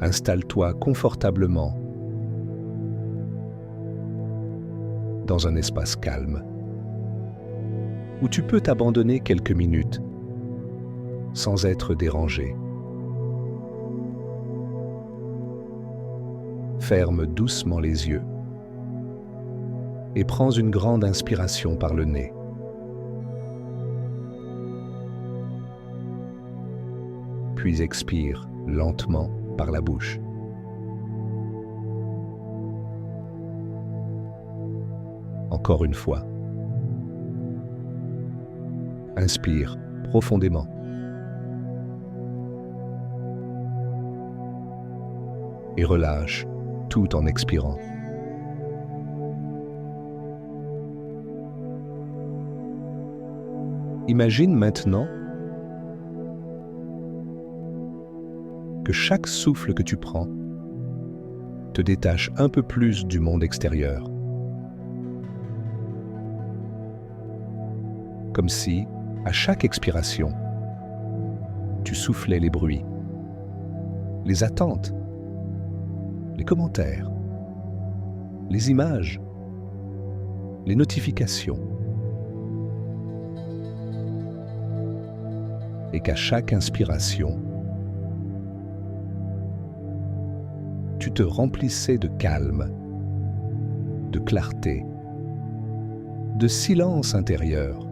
Installe-toi confortablement dans un espace calme où tu peux t'abandonner quelques minutes sans être dérangé. Ferme doucement les yeux et prends une grande inspiration par le nez. Puis expire lentement par la bouche. Encore une fois. Inspire profondément. Et relâche tout en expirant. Imagine maintenant que chaque souffle que tu prends te détache un peu plus du monde extérieur. Comme si, à chaque expiration, tu soufflais les bruits, les attentes, les commentaires, les images, les notifications. Et qu'à chaque inspiration, tu te remplissais de calme, de clarté, de silence intérieur.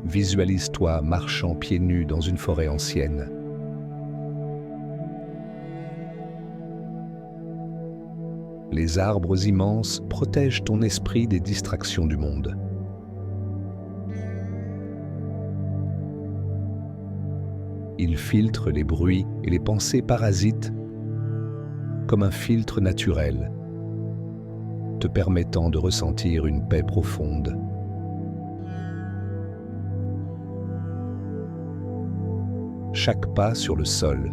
Visualise-toi marchant pieds nus dans une forêt ancienne. Les arbres immenses protègent ton esprit des distractions du monde. Ils filtrent les bruits et les pensées parasites comme un filtre naturel, te permettant de ressentir une paix profonde. Chaque pas sur le sol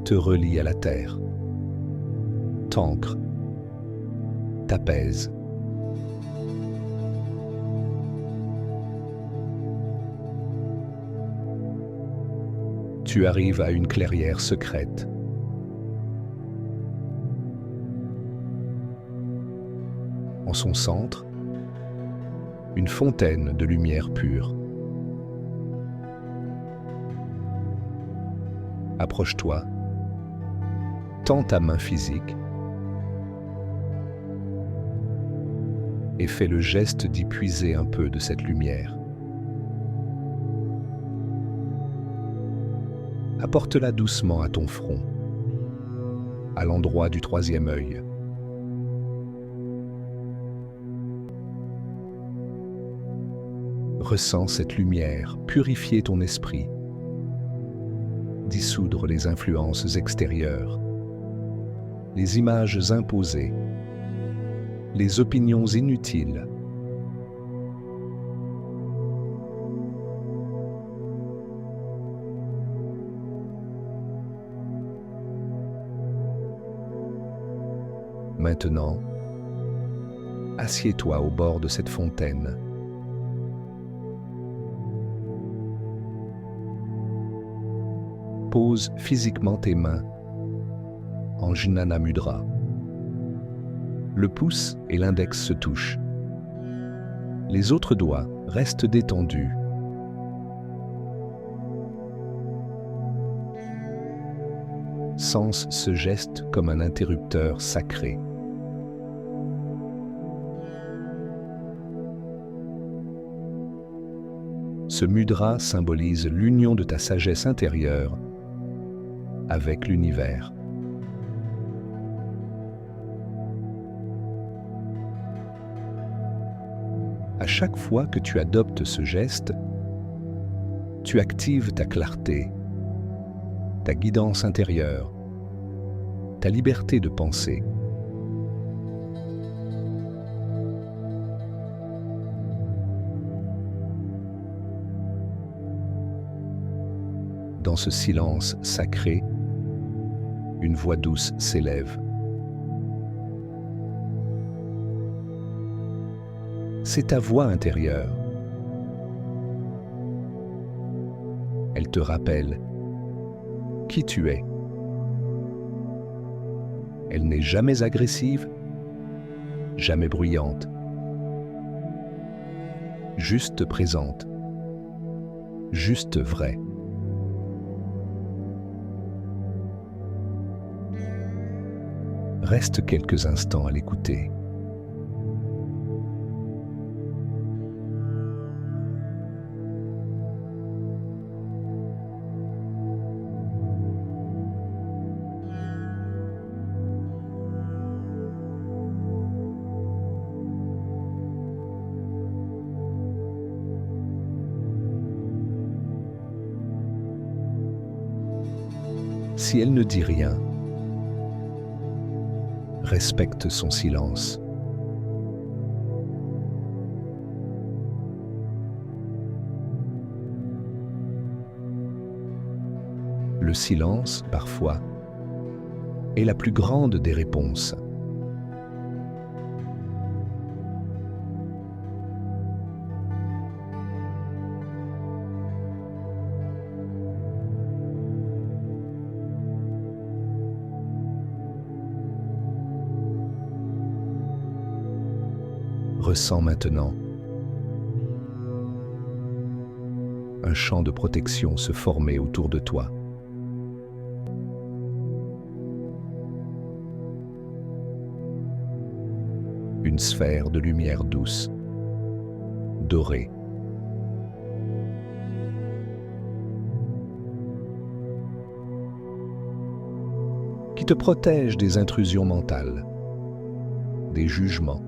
te relie à la terre, t'ancre, t'apaise. Tu arrives à une clairière secrète. En son centre, une fontaine de lumière pure. Approche-toi, tends ta main physique et fais le geste d'y puiser un peu de cette lumière. Apporte-la doucement à ton front, à l'endroit du troisième œil. Ressens cette lumière purifier ton esprit, dissoudre les influences extérieures, les images imposées, les opinions inutiles. Maintenant, assieds-toi au bord de cette fontaine. Pose physiquement tes mains en Jnana Mudra. Le pouce et l'index se touchent. Les autres doigts restent détendus. Sens ce geste comme un interrupteur sacré. Ce mudra symbolise l'union de ta sagesse intérieure avec l'univers. À chaque fois que tu adoptes ce geste, tu actives ta clarté, ta guidance intérieure, ta liberté de penser. Dans ce silence sacré, une voix douce s'élève. C'est ta voix intérieure. Elle te rappelle qui tu es. Elle n'est jamais agressive, jamais bruyante, juste présente, juste vraie. Reste quelques instants à l'écouter. Si elle ne dit rien, respecte son silence. Le silence, parfois, est la plus grande des réponses. Ressens maintenant un champ de protection se former autour de toi. Une sphère de lumière douce, dorée. Qui te protège des intrusions mentales, des jugements,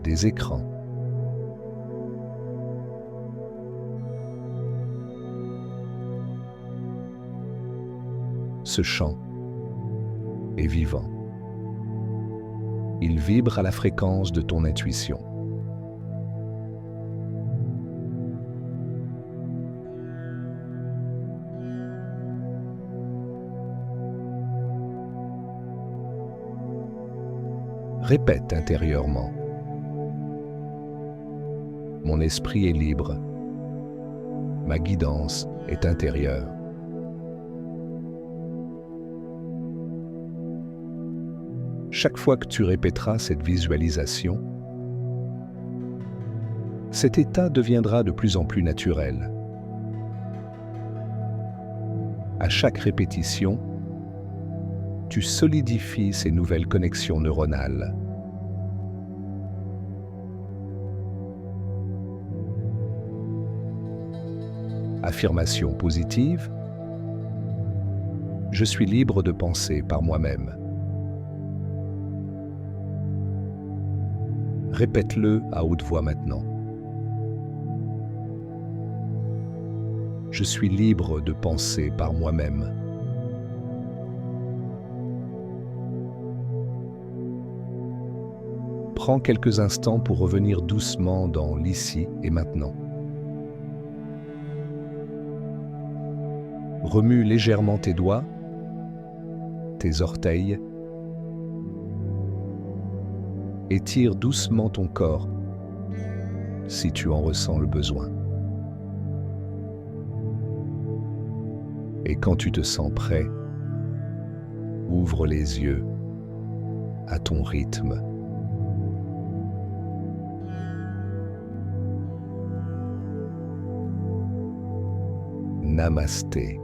des écrans. Ce chant est vivant. Il vibre à la fréquence de ton intuition. Répète intérieurement. Mon esprit est libre. Ma guidance est intérieure. Chaque fois que tu répéteras cette visualisation, cet état deviendra de plus en plus naturel. À chaque répétition, tu solidifies ces nouvelles connexions neuronales. Affirmation positive. Je suis libre de penser par moi-même. Répète-le à haute voix maintenant. Je suis libre de penser par moi-même. Prends quelques instants pour revenir doucement dans l'ici et maintenant. Remue légèrement tes doigts, tes orteils. Étire doucement ton corps, si tu en ressens le besoin. Et quand tu te sens prêt, ouvre les yeux à ton rythme. Namasté.